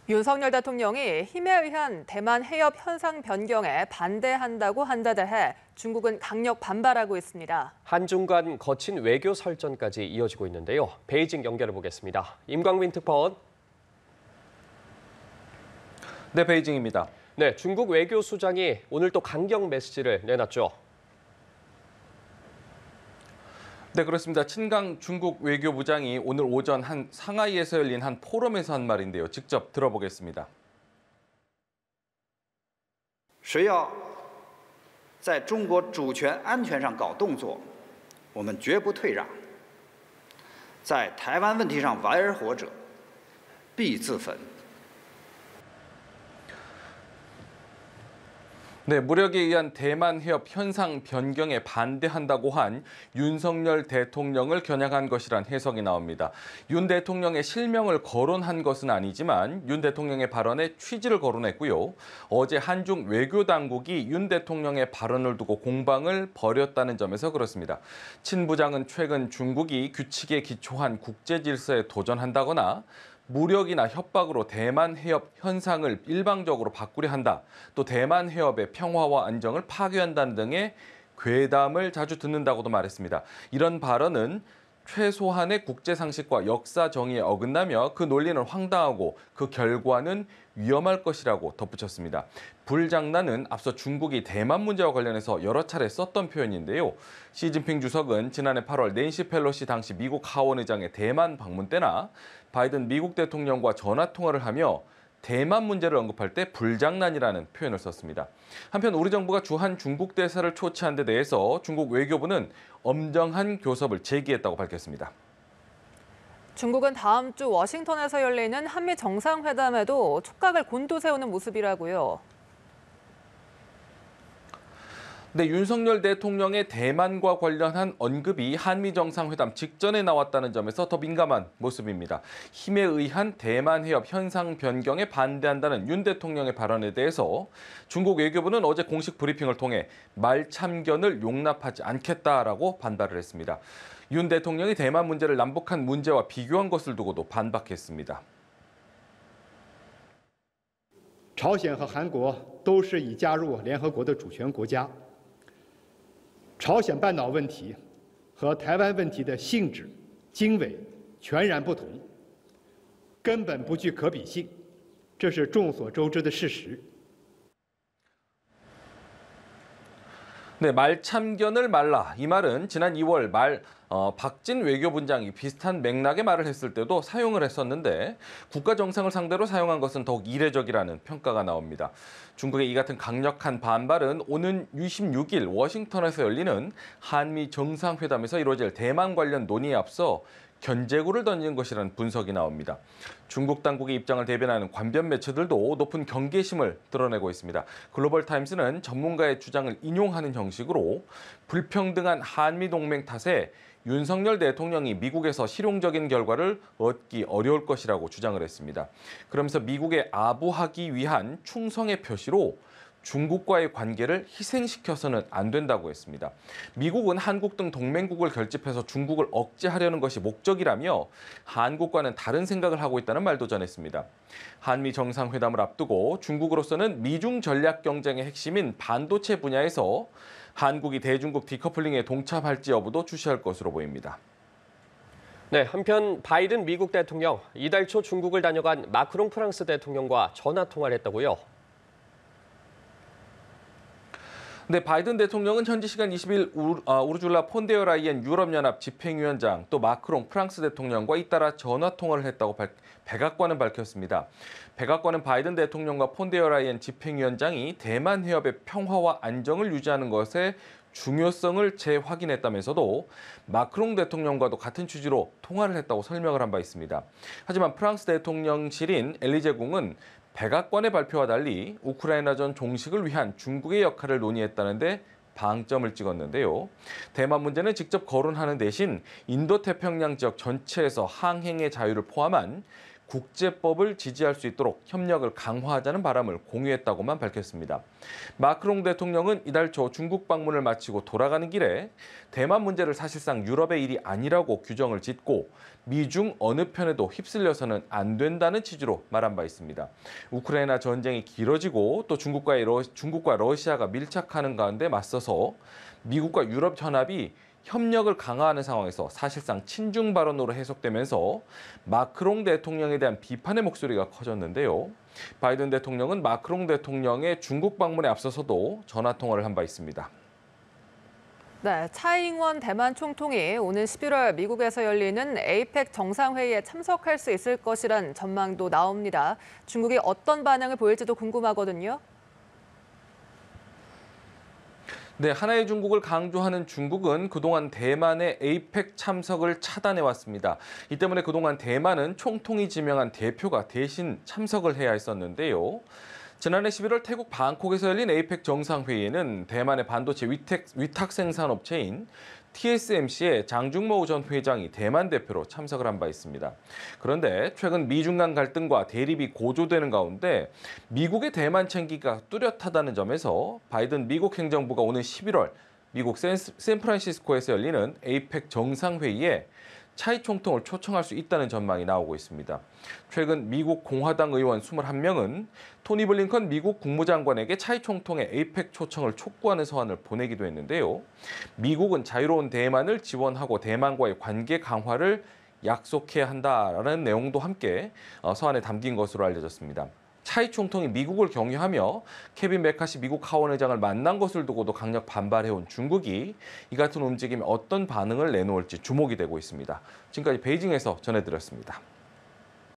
윤석열 대통령이 힘에 의한 대만 해협 현상 변경에 반대한다고 한 데 대해 중국은 강력 반발하고 있습니다. 한중 간 거친 외교 설전까지 이어지고 있는데요. 베이징 연결해 보겠습니다. 임광민 특파원. 네, 베이징입니다. 네, 중국 외교수장이 오늘 또 강경 메시지를 내놨죠. 네, 그렇습니다. 친강 중국 외교부장이 오늘 오전 상하이에서 열린 한 포럼에서 한 말인데요. 직접 들어보겠습니다. 谁要在中国主权安全上搞动作，我们绝不退让。在台湾问题上玩而活者，必自焚。 네, 무력에 의한 대만 해협 현상 변경에 반대한다고 한 윤석열 대통령을 겨냥한 것이란 해석이 나옵니다. 윤 대통령의 실명을 거론한 것은 아니지만 윤 대통령의 발언에 취지를 거론했고요. 어제 한중 외교 당국이 윤 대통령의 발언을 두고 공방을 벌였다는 점에서 그렇습니다. 친 부장은 최근 중국이 규칙에 기초한 국제 질서에 도전한다거나 무력이나 협박으로 대만 해협 현상을 일방적으로 바꾸려 한다. 또 대만 해협의 평화와 안정을 파괴한다는 등의 괴담을 자주 듣는다고도 말했습니다. 이런 발언은 최소한의 국제 상식과 역사 정의에 어긋나며 그 논리는 황당하고 그 결과는 위험할 것이라고 덧붙였습니다. 불장난은 앞서 중국이 대만 문제와 관련해서 여러 차례 썼던 표현인데요. 시진핑 주석은 지난해 8월 낸시 펠로시 당시 미국 하원 의장의 대만 방문 때나 바이든 미국 대통령과 전화 통화를 하며 대만 문제를 언급할 때 불장난이라는 표현을 썼습니다. 한편 우리 정부가 주한 중국 대사를 초치한 데 대해서 중국 외교부는 엄정한 교섭을 제기했다고 밝혔습니다. 중국은 다음 주 워싱턴에서 열리는 한미 정상회담에도 촉각을 곤두세우는 모습이라고요. 네, 윤석열 대통령의 대만과 관련한 언급이 한미 정상회담 직전에 나왔다는 점에서 더 민감한 모습입니다. 힘에 의한 대만 해협 현상 변경에 반대한다는 윤 대통령의 발언에 대해서 중국 외교부는 어제 공식 브리핑을 통해 말참견을 용납하지 않겠다라고 반발을 했습니다. 윤 대통령이 대만 문제를 남북한 문제와 비교한 것을 두고도 반박했습니다. 朝鲜和韩国都是已加入联合国的主权国家。 朝鲜半岛问题和台湾问题的性质、经纬全然不同，根本不具可比性，这是众所周知的事实。 네, 말참견을 말라. 이 말은 지난 2월 박진 외교부장이 비슷한 맥락의 말을 했을 때도 사용을 했었는데 국가 정상을 상대로 사용한 것은 더욱 이례적이라는 평가가 나옵니다. 중국의 이 같은 강력한 반발은 오는 26일 워싱턴에서 열리는 한미 정상회담에서 이루어질 대만 관련 논의에 앞서 견제구를 던진 것이라는 분석이 나옵니다. 중국 당국의 입장을 대변하는 관변 매체들도 높은 경계심을 드러내고 있습니다. 글로벌타임스는 전문가의 주장을 인용하는 형식으로 불평등한 한미 동맹 탓에 윤석열 대통령이 미국에서 실용적인 결과를 얻기 어려울 것이라고 주장을 했습니다. 그러면서 미국에 아부하기 위한 충성의 표시로 중국과의 관계를 희생시켜서는 안 된다고 했습니다. 미국은 한국 등 동맹국을 결집해서 중국을 억제하려는 것이 목적이라며 한국과는 다른 생각을 하고 있다는 말도 전했습니다. 한미 정상회담을 앞두고 중국으로서는 미중 전략 경쟁의 핵심인 반도체 분야에서 한국이 대중국 디커플링에 동참할지 여부도 주시할 것으로 보입니다. 네, 한편 바이든 미국 대통령 이달 초 중국을 다녀간 마크롱 프랑스 대통령과 전화 통화를 했다고요. 네, 바이든 대통령은 현지 시간 20일 우르줄라 폰데어 라이엔 유럽연합 집행위원장 또 마크롱 프랑스 대통령과 잇따라 전화 통화를 했다고 백악관은 밝혔습니다. 백악관은 바이든 대통령과 폰데어 라이엔 집행위원장이 대만 해협의 평화와 안정을 유지하는 것의 중요성을 재확인했다면서도 마크롱 대통령과도 같은 취지로 통화를 했다고 설명을 한 바 있습니다. 하지만 프랑스 대통령실인 엘리제궁은 백악관의 발표와 달리 우크라이나전 종식을 위한 중국의 역할을 논의했다는데 방점을 찍었는데요. 대만 문제는 직접 거론하는 대신 인도태평양 지역 전체에서 항행의 자유를 포함한 국제법을 지지할 수 있도록 협력을 강화하자는 바람을 공유했다고만 밝혔습니다. 마크롱 대통령은 이달 초 중국 방문을 마치고 돌아가는 길에 대만 문제를 사실상 유럽의 일이 아니라고 규정을 짓고 미중 어느 편에도 휩쓸려서는 안 된다는 취지로 말한 바 있습니다. 우크라이나 전쟁이 길어지고 또 중국과 러시아가 밀착하는 가운데 맞서서 미국과 유럽 연합이 협력을 강화하는 상황에서 사실상 친중 발언으로 해석되면서 마크롱 대통령에 대한 비판의 목소리가 커졌는데요. 바이든 대통령은 마크롱 대통령의 중국 방문에 앞서서도 전화 통화를 한 바 있습니다. 네, 차이잉원 대만 총통이 오는 11월 미국에서 열리는 에이펙 정상회의에 참석할 수 있을 것이란 전망도 나옵니다. 중국이 어떤 반응을 보일지도 궁금하거든요. 네, 하나의 중국을 강조하는 중국은 그동안 대만의 에이펙 참석을 차단해왔습니다. 이 때문에 그동안 대만은 총통이 지명한 대표가 대신 참석을 해야 했었는데요. 지난해 11월 태국 방콕에서 열린 에이펙 정상회의에는 대만의 반도체 위탁 생산업체인 TSMC의 장중모 전 회장이 대만 대표로 참석을 한 바 있습니다. 그런데 최근 미중 간 갈등과 대립이 고조되는 가운데 미국의 대만 챙기기가 뚜렷하다는 점에서 바이든 미국 행정부가 오는 11월 미국 샌프란시스코에서 열리는 에이펙 정상회의에 차이 총통을 초청할 수 있다는 전망이 나오고 있습니다. 최근 미국 공화당 의원 21명은 토니 블링컨 미국 국무장관에게 차이 총통의 에이펙 초청을 촉구하는 서한을 보내기도 했는데요. 미국은 자유로운 대만을 지원하고 대만과의 관계 강화를 약속해야 한다라는 내용도 함께 서한에 담긴 것으로 알려졌습니다. 차이 총통이 미국을 경유하며 케빈 메카시 미국 하원의장을 만난 것을 두고도 강력 반발해온 중국이 이 같은 움직임에 어떤 반응을 내놓을지 주목이 되고 있습니다. 지금까지 베이징에서 전해드렸습니다.